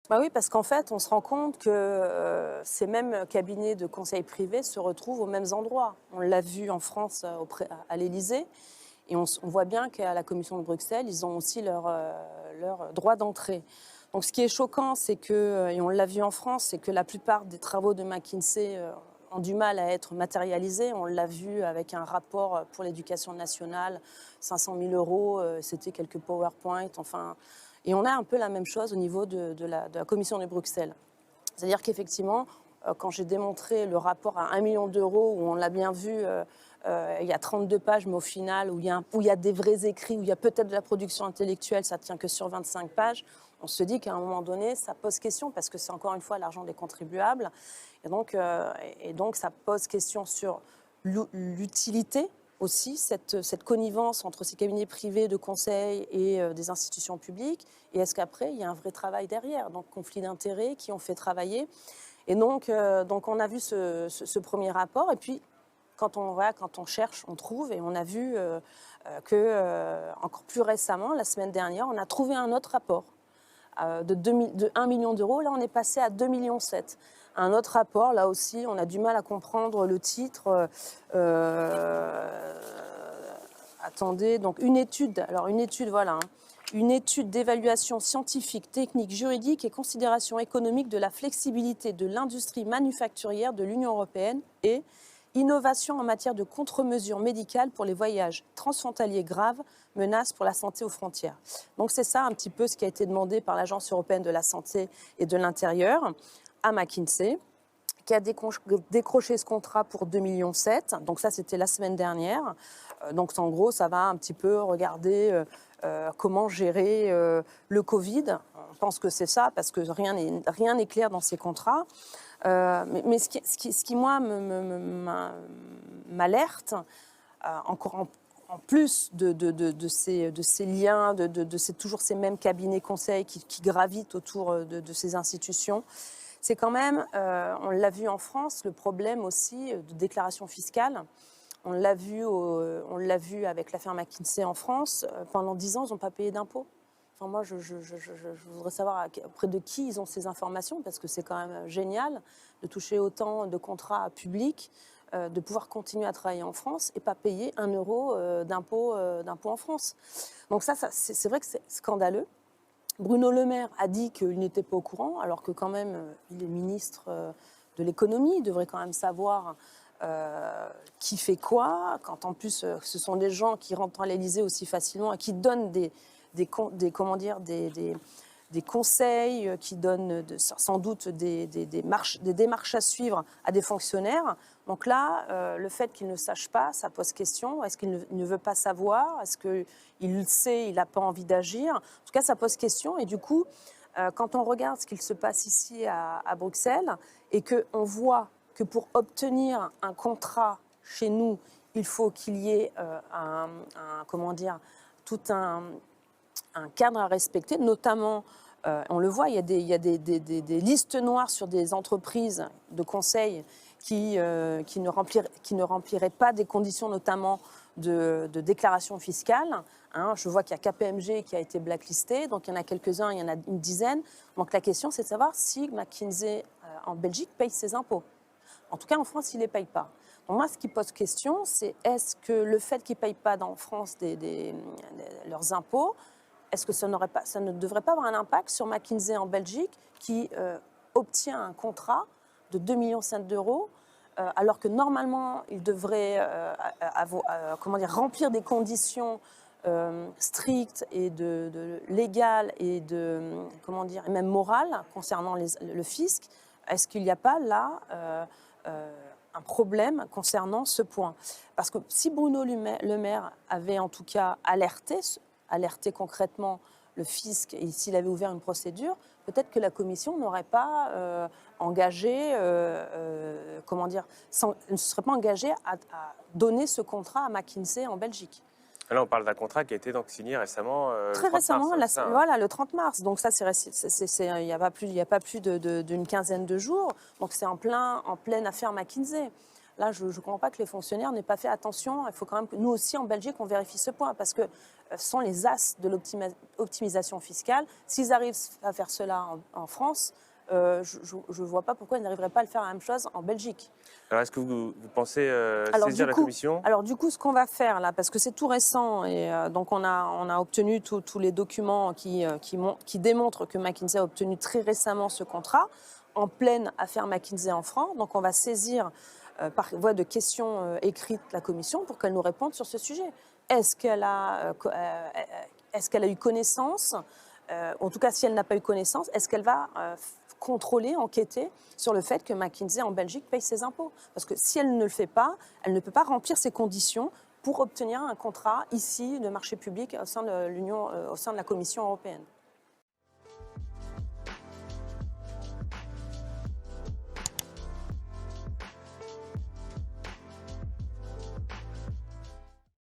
Bah oui, parce qu'en fait, on se rend compte que ces mêmes cabinets de conseil privés se retrouvent aux mêmes endroits. On l'a vu en France à l'Élysée, et on voit bien qu'à la Commission de Bruxelles, ils ont aussi leur droit d'entrée. Donc ce qui est choquant, c'est que, et on l'a vu en France, c'est que la plupart des travaux de McKinsey ont du mal à être matérialisés. On l'a vu avec un rapport pour l'éducation nationale, 500 000 euros, c'était quelques PowerPoint, enfin. Et on a un peu la même chose au niveau de la Commission de Bruxelles. C'est-à-dire qu'effectivement, quand j'ai démontré le rapport à 1 million d'euros, où on l'a bien vu, il y a 32 pages, mais au final, où il y a des vrais écrits, où il y a peut-être de la production intellectuelle, ça ne tient que sur 25 pages, on se dit qu'à un moment donné, ça pose question, parce que c'est encore une fois l'argent des contribuables. Et donc ça pose question sur l'utilité aussi, cette connivence entre ces cabinets privés de conseil et des institutions publiques. Et est-ce qu'après, il y a un vrai travail derrière? Donc, conflit d'intérêts qui ont fait travailler. Et donc on a vu ce premier rapport. Et puis, quand on cherche, on trouve. Et on a vu encore plus récemment, la semaine dernière, on a trouvé un autre rapport de 1 million d'euros. Là, on est passé à 2,7 millions. Un autre rapport, là aussi, on a du mal à comprendre le titre. Attendez, donc une étude, voilà, hein. Une étude d'évaluation scientifique, technique, juridique et considération économique de la flexibilité de l'industrie manufacturière de l'Union européenne et innovation en matière de contre-mesures médicales pour les voyages transfrontaliers graves, menaces pour la santé aux frontières. Donc c'est ça un petit peu ce qui a été demandé par l'Agence européenne de la santé et de l'intérieur à McKinsey, qui a décroché ce contrat pour 2,7 millions. Donc ça, c'était la semaine dernière. Donc en gros, ça va un petit peu regarder comment gérer le Covid. On pense que c'est ça, parce que rien n'est clair dans ces contrats. Mais ce qui moi, m'alerte, encore en plus de ces liens, toujours ces mêmes cabinets conseils qui gravitent autour de ces institutions, c'est quand même, on l'a vu en France, le problème aussi de déclaration fiscale. On l'a vu avec l'affaire McKinsey en France. Pendant 10 ans, ils n'ont pas payé d'impôts. Enfin, moi, je voudrais savoir auprès de qui ils ont ces informations, parce que c'est quand même génial de toucher autant de contrats publics, de pouvoir continuer à travailler en France et pas payer 1 euro d'impôt en France. Donc ça c'est vrai que c'est scandaleux. Bruno Le Maire a dit qu'il n'était pas au courant, alors que quand même, il est ministre de l'économie, il devrait quand même savoir qui fait quoi, quand en plus ce sont des gens qui rentrent à l'Élysée aussi facilement et qui donnent des conseils, qui donnent sans doute des démarches à suivre à des fonctionnaires. Donc là, le fait qu'il ne sache pas, ça pose question. Est-ce qu'il ne veut pas savoir? Est-ce qu'il le sait, il n'a pas envie d'agir? En tout cas, ça pose question. Et du coup, quand on regarde ce qu'il se passe ici à Bruxelles, et qu'on voit que pour obtenir un contrat chez nous, il faut qu'il y ait tout un cadre à respecter, notamment, on le voit, il y a des listes noires sur des entreprises de conseil qui ne rempliraient pas des conditions, notamment de déclaration fiscale. Hein, je vois qu'il y a KPMG qui a été blacklisté, donc il y en a quelques-uns, il y en a une dizaine. Donc la question, c'est de savoir si McKinsey en Belgique paye ses impôts. En tout cas, en France, ils ne les payent pas. Donc moi, ce qui pose question, c'est est-ce que le fait qu'ils ne payent pas en France leurs impôts, est-ce que ça ne devrait pas avoir un impact sur McKinsey en Belgique, qui obtient un contrat de 2,7 millions d'euros, alors que normalement, il devrait remplir des conditions strictes et légales et et même morales concernant le fisc. Est-ce qu'il n'y a pas là un problème concernant ce point? Parce que si Bruno Le Maire avait en tout cas alerté concrètement le fisc, et s'il avait ouvert une procédure, peut-être que la Commission n'aurait pas ne se serait pas engagée à donner ce contrat à McKinsey en Belgique. Là, on parle d'un contrat qui a été donc signé récemment, Très récemment, le 30 mars. Donc ça, il n'y a pas plus d'une quinzaine de jours. Donc c'est en pleine affaire McKinsey. Là, je ne comprends pas que les fonctionnaires n'aient pas fait attention. Il faut quand même que nous aussi, en Belgique, on vérifie ce point. Parce que sont les as de l'optimisation fiscale. S'ils arrivent à faire cela en France, je ne vois pas pourquoi ils n'arriveraient pas à le faire la même chose en Belgique. Alors, est-ce que vous pensez saisir la commission? Alors du coup, ce qu'on va faire là, parce que c'est tout récent, et donc on a obtenu tous les documents qui démontrent que McKinsey a obtenu très récemment ce contrat, en pleine affaire McKinsey en France. Donc on va saisir par voie de questions écrites la commission pour qu'elle nous réponde sur ce sujet. Est-ce qu'elle a eu connaissance, en tout cas si elle n'a pas eu connaissance, est-ce qu'elle va contrôler, enquêter sur le fait que McKinsey en Belgique paye ses impôts? Parce que si elle ne le fait pas, elle ne peut pas remplir ces conditions pour obtenir un contrat ici de marché public au sein de l'Union, au sein de la Commission européenne.